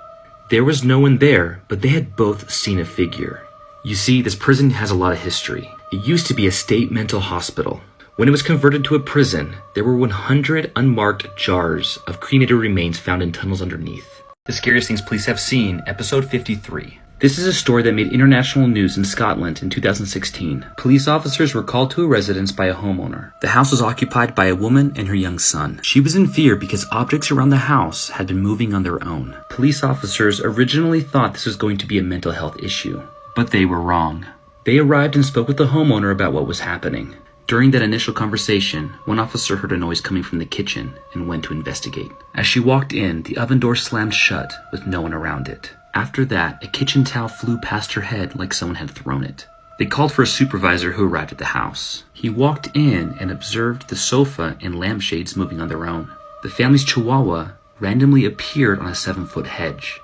There was no one there, but they had both seen a figure. You see, this prison has a lot of history. It used to be a state mental hospital. When it was converted to a prison, there were 100 unmarked jars of cremated remains found in tunnels underneath. The Scariest Things Police Have Seen, Episode 53. This is a story that made international news in Scotland in 2016. Police officers were called to a residence by a homeowner. The house was occupied by a woman and her young son. She was in fear because objects around the house had been moving on their own. Police officers originally thought this was going to be a mental health issue, but they were wrong. They arrived and spoke with the homeowner about what was happening. During that initial conversation, one officer heard a noise coming from the kitchen and went to investigate. As she walked in, the oven door slammed shut with no one around it. After that, a kitchen towel flew past her head like someone had thrown it. They called for a supervisor who arrived at the house. He walked in and observed the sofa and lampshades moving on their own. The family's chihuahua randomly appeared on a 7-foot hedge.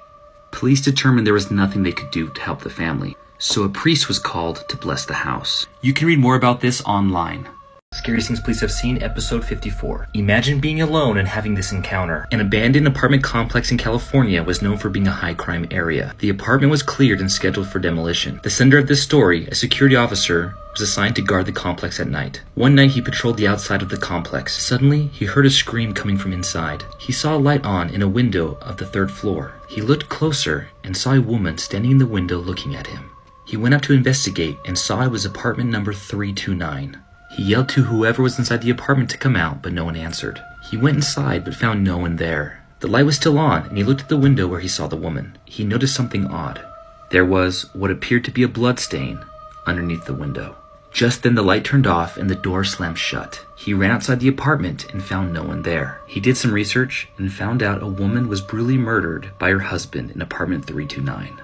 Police determined there was nothing they could do to help the family, so a priest was called to bless the house. You can read more about this online. Scariest Things Police Have Seen, Episode 54. Imagine being alone and having this encounter. An abandoned apartment complex in California was known for being a high-crime area. The apartment was cleared and scheduled for demolition. The sender of this story, a security officer, was assigned to guard the complex at night. One night he patrolled the outside of the complex. Suddenly, he heard a scream coming from inside. He saw a light on in a window of the 3rd floor. He looked closer and saw a woman standing in the window looking at him. He went up to investigate and saw it was apartment number 329. He yelled to whoever was inside the apartment to come out, but no one answered. He went inside but found no one there. The light was still on, and he looked at the window where he saw the woman. He noticed something odd. There was what appeared to be a blood stain underneath the window. Just then the light turned off and the door slammed shut. He ran outside the apartment and found no one there. He did some research and found out a woman was brutally murdered by her husband in apartment 329.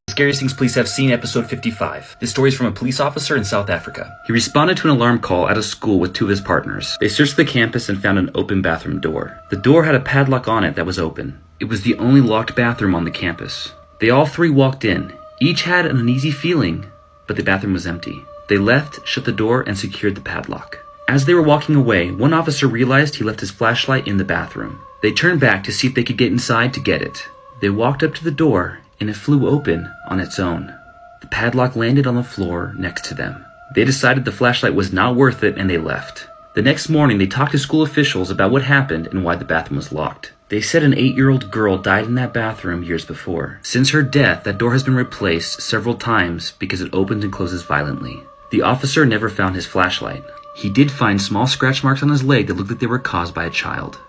Scariest Things Police Have Seen, Episode 55. This story is from a police officer in South Africa. He responded to an alarm call at a school with 2 of his partners. They searched the campus and found an open bathroom door. The door had a padlock on it that was open. It was the only locked bathroom on the campus. They all 3 walked in. Each had an uneasy feeling, but the bathroom was empty. They left, shut the door, and secured the padlock. As they were walking away, one officer realized he left his flashlight in the bathroom. They turned back to see if they could get inside to get it. They walked up to the door, and it flew open on its own. The padlock landed on the floor next to them. They decided the flashlight was not worth it and they left. The next morning, they talked to school officials about what happened and why the bathroom was locked. They said an 8-year-old girl died in that bathroom years before. Since her death, that door has been replaced several times because it opens and closes violently. The officer never found his flashlight. He did find small scratch marks on his leg that looked like they were caused by a child.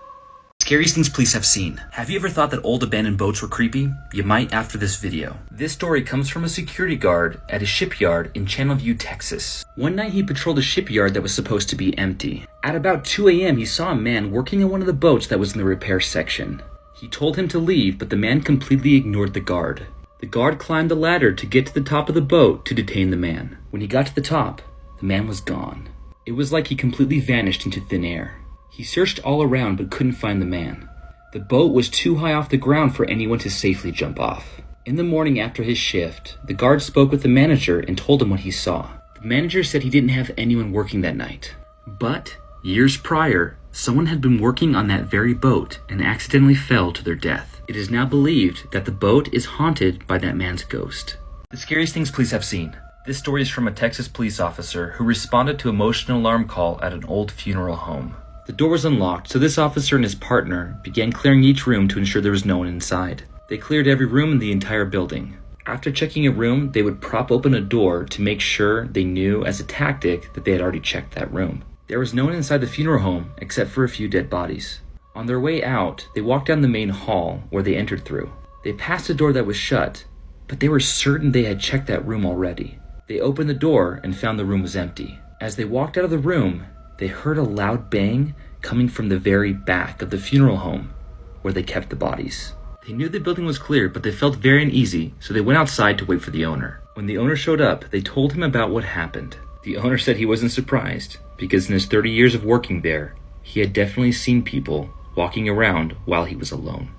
Scariest Things Police Have Seen. Have you ever thought that old abandoned boats were creepy? You might after this video. This story comes from a security guard at a shipyard in Channelview, Texas. One night he patrolled a shipyard that was supposed to be empty. At about 2 a.m. he saw a man working on one of the boats that was in the repair section. He told him to leave, but the man completely ignored the guard. The guard climbed the ladder to get to the top of the boat to detain the man. When he got to the top, the man was gone. It was like he completely vanished into thin air. He searched all around but couldn't find the man. The boat was too high off the ground for anyone to safely jump off. In the morning after his shift, the guard spoke with the manager and told him what he saw. The manager said he didn't have anyone working that night. But years prior, someone had been working on that very boat and accidentally fell to their death. It is now believed that the boat is haunted by that man's ghost. The Scariest Things Police Have Seen. This story is from a Texas police officer who responded to a motion alarm call at an old funeral home. The door was unlocked, so this officer and his partner began clearing each room to ensure there was no one inside. They cleared every room in the entire building. After checking a room, they would prop open a door to make sure they knew as a tactic that they had already checked that room. There was no one inside the funeral home except for a few dead bodies. On their way out, they walked down the main hall where they entered through. They passed a door that was shut, but they were certain they had checked that room already. They opened the door and found the room was empty. As they walked out of the room, they heard a loud bang coming from the very back of the funeral home where they kept the bodies. They knew the building was cleared, but they felt very uneasy, so they went outside to wait for the owner. When the owner showed up, they told him about what happened. The owner said he wasn't surprised, because in his 30 years of working there, he had definitely seen people walking around while he was alone.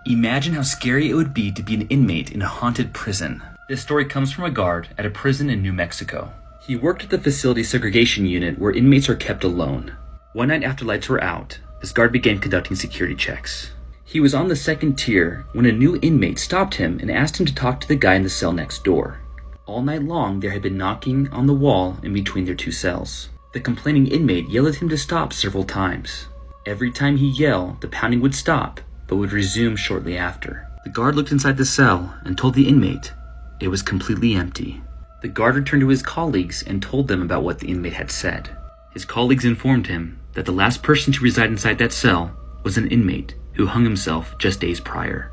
Imagine how scary it would be to be an inmate in a haunted prison. This story comes from a guard at a prison in New Mexico. He worked at the facility segregation unit where inmates are kept alone. One night after lights were out, this guard began conducting security checks. He was on the second tier when a new inmate stopped him and asked him to talk to the guy in the cell next door. All night long, there had been knocking on the wall in between their two cells. The complaining inmate yelled at him to stop several times. Every time he yelled, the pounding would stop, but would resume shortly after. The guard looked inside the cell and told the inmate it was completely empty. The guard returned to his colleagues and told them about what the inmate had said. His colleagues informed him that the last person to reside inside that cell was an inmate who hung himself just days prior.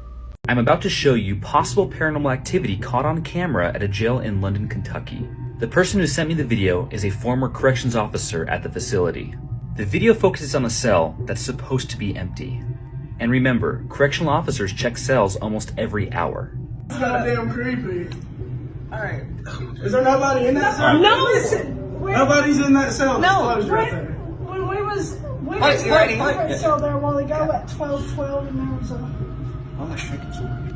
I'm about to show you possible paranormal activity caught on camera at a jail in London, Kentucky. The person who sent me the video is a former corrections officer at the facility. The video focuses on a cell that's supposed to be empty. And remember, correctional officers check cells almost every hour. It's goddamn creepy. Alright. Is there nobody in that cell? No! Listen! Nobody's in that cell. No, It's closed right there. when we was you ready? cell there a while ago at 12:12 and there was a... Oh, that's freaking sorry.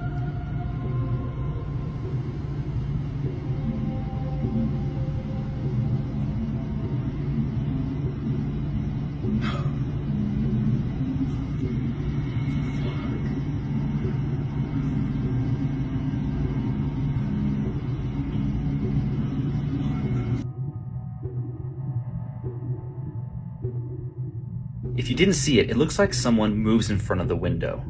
If you didn't see it, it looks like someone moves in front of the window.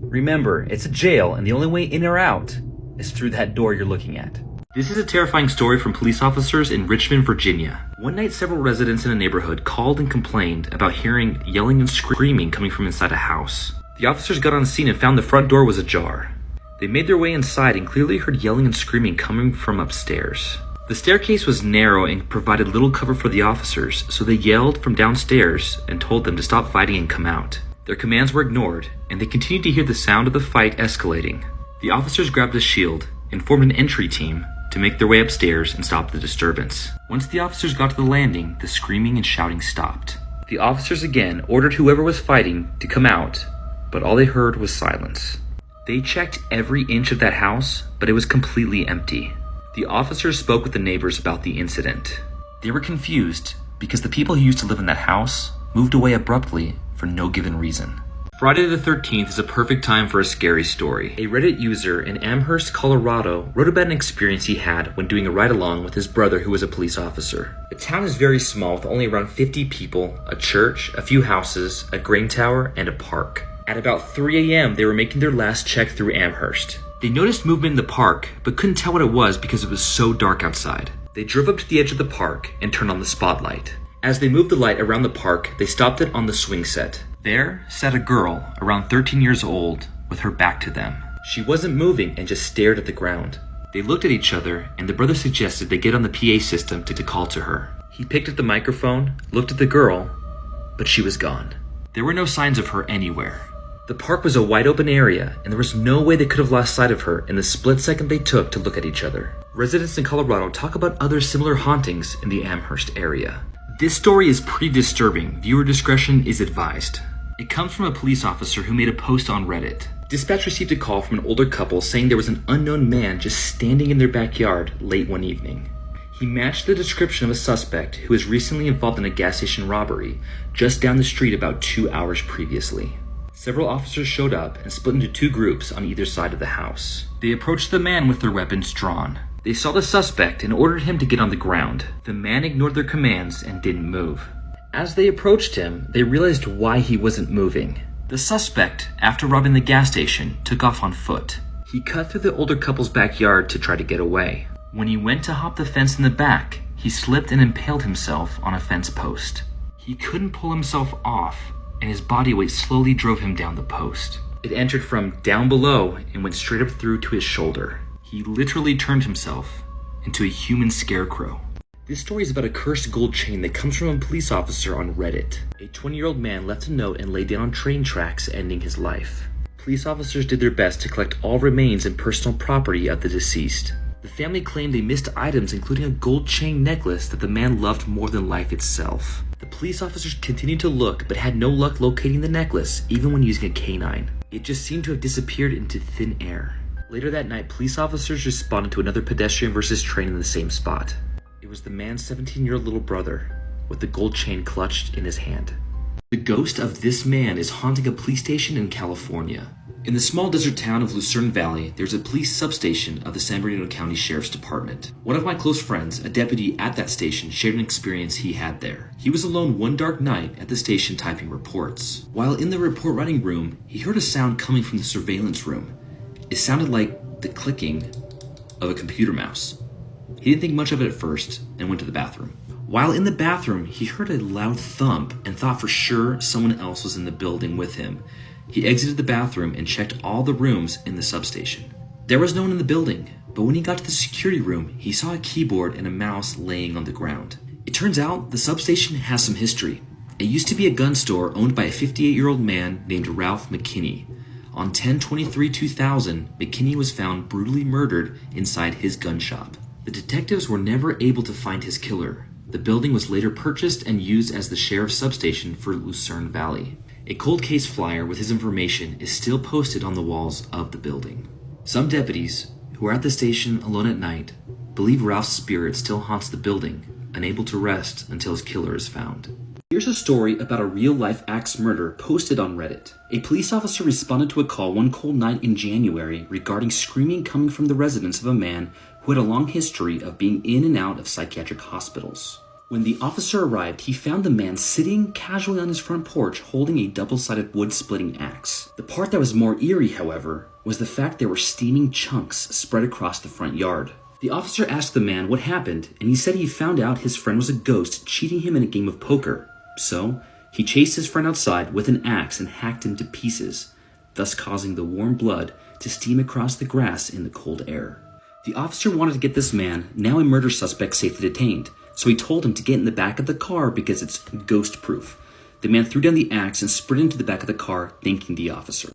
Remember, it's a jail, and the only way in or out is through that door you're looking at. This is a terrifying story from police officers in Richmond, Virginia. One night, several residents in a neighborhood called and complained about hearing yelling and screaming coming from inside a house. The officers got on scene and found the front door was ajar. They made their way inside and clearly heard yelling and screaming coming from upstairs. The staircase was narrow and provided little cover for the officers, so they yelled from downstairs and told them to stop fighting and come out. Their commands were ignored, and they continued to hear the sound of the fight escalating. The officers grabbed a shield and formed an entry team to make their way upstairs and stop the disturbance. Once the officers got to the landing, the screaming and shouting stopped. The officers again ordered whoever was fighting to come out, but all they heard was silence. They checked every inch of that house, but it was completely empty. The officers spoke with the neighbors about the incident. They were confused because the people who used to live in that house moved away abruptly for no given reason. Friday the 13th is a perfect time for a scary story. A Reddit user in Amherst, Colorado wrote about an experience he had when doing a ride-along with his brother who was a police officer. The town is very small with only around 50 people, a church, a few houses, a grain tower, and a park. At about 3 a.m. they were making their last check through Amherst. They noticed movement in the park, but couldn't tell what it was because it was so dark outside. They drove up to the edge of the park and turned on the spotlight. As they moved the light around the park, they stopped it on the swing set. There sat a girl around 13 years old with her back to them. She wasn't moving and just stared at the ground. They looked at each other and the brother suggested they get on the PA system to call to her. He picked up the microphone, looked at the girl, but she was gone. There were no signs of her anywhere. The park was a wide open area, and there was no way they could have lost sight of her in the split second they took to look at each other. Residents in Colorado talk about other similar hauntings in the Amherst area. This story is pretty disturbing. Viewer discretion is advised. It comes from a police officer who made a post on Reddit. Dispatch received a call from an older couple saying there was an unknown man just standing in their backyard late one evening. He matched the description of a suspect who was recently involved in a gas station robbery just down the street about 2 hours previously. Several officers showed up and split into two groups on either side of the house. They approached the man with their weapons drawn. They saw the suspect and ordered him to get on the ground. The man ignored their commands and didn't move. As they approached him, they realized why he wasn't moving. The suspect, after robbing the gas station, took off on foot. He cut through the older couple's backyard to try to get away. When he went to hop the fence in the back, he slipped and impaled himself on a fence post. He couldn't pull himself off, and his body weight slowly drove him down the post. It entered from down below and went straight up through to his shoulder. He literally turned himself into a human scarecrow. This story is about a cursed gold chain that comes from a police officer on Reddit. A 20-year-old man left a note and laid down on train tracks, ending his life. Police officers did their best to collect all remains and personal property of the deceased. The family claimed they missed items including a gold chain necklace that the man loved more than life itself. The police officers continued to look but had no luck locating the necklace, even when using a canine. It just seemed to have disappeared into thin air. Later that night, police officers responded to another pedestrian versus train in the same spot. It was the man's 17-year-old little brother, with the gold chain clutched in his hand. The ghost of this man is haunting a police station in California. In the small desert town of Lucerne Valley, there's a police substation of the San Bernardino County Sheriff's Department. One of my close friends, a deputy at that station, shared an experience he had there. He was alone one dark night at the station typing reports. While in the report writing room, he heard a sound coming from the surveillance room. It sounded like the clicking of a computer mouse. He didn't think much of it at first and went to the bathroom. While in the bathroom, he heard a loud thump and thought for sure someone else was in the building with him. He exited the bathroom and checked all the rooms in the substation. There was no one in the building, but when he got to the security room, he saw a keyboard and a mouse laying on the ground. It turns out the substation has some history. It used to be a gun store owned by a 58-year-old man named Ralph McKinney. On 10/23/2000, McKinney was found brutally murdered inside his gun shop. The detectives were never able to find his killer. The building was later purchased and used as the sheriff's substation for Lucerne Valley. A cold case flyer with his information is still posted on the walls of the building. Some deputies, who are at the station alone at night, believe Ralph's spirit still haunts the building, unable to rest until his killer is found. Here's a story about a real-life axe murder posted on Reddit. A police officer responded to a call one cold night in January regarding screaming coming from the residence of a man who had a long history of being in and out of psychiatric hospitals. When the officer arrived, he found the man sitting casually on his front porch holding a double-sided wood-splitting axe. The part that was more eerie, however, was the fact there were steaming chunks spread across the front yard. The officer asked the man what happened, and he said he found out his friend was a ghost cheating him in a game of poker. So, he chased his friend outside with an axe and hacked him to pieces, thus causing the warm blood to steam across the grass in the cold air. The officer wanted to get this man, now a murder suspect, safely detained, so he told him to get in the back of the car because it's ghost-proof. The man threw down the axe and sprinted into the back of the car, thanking the officer.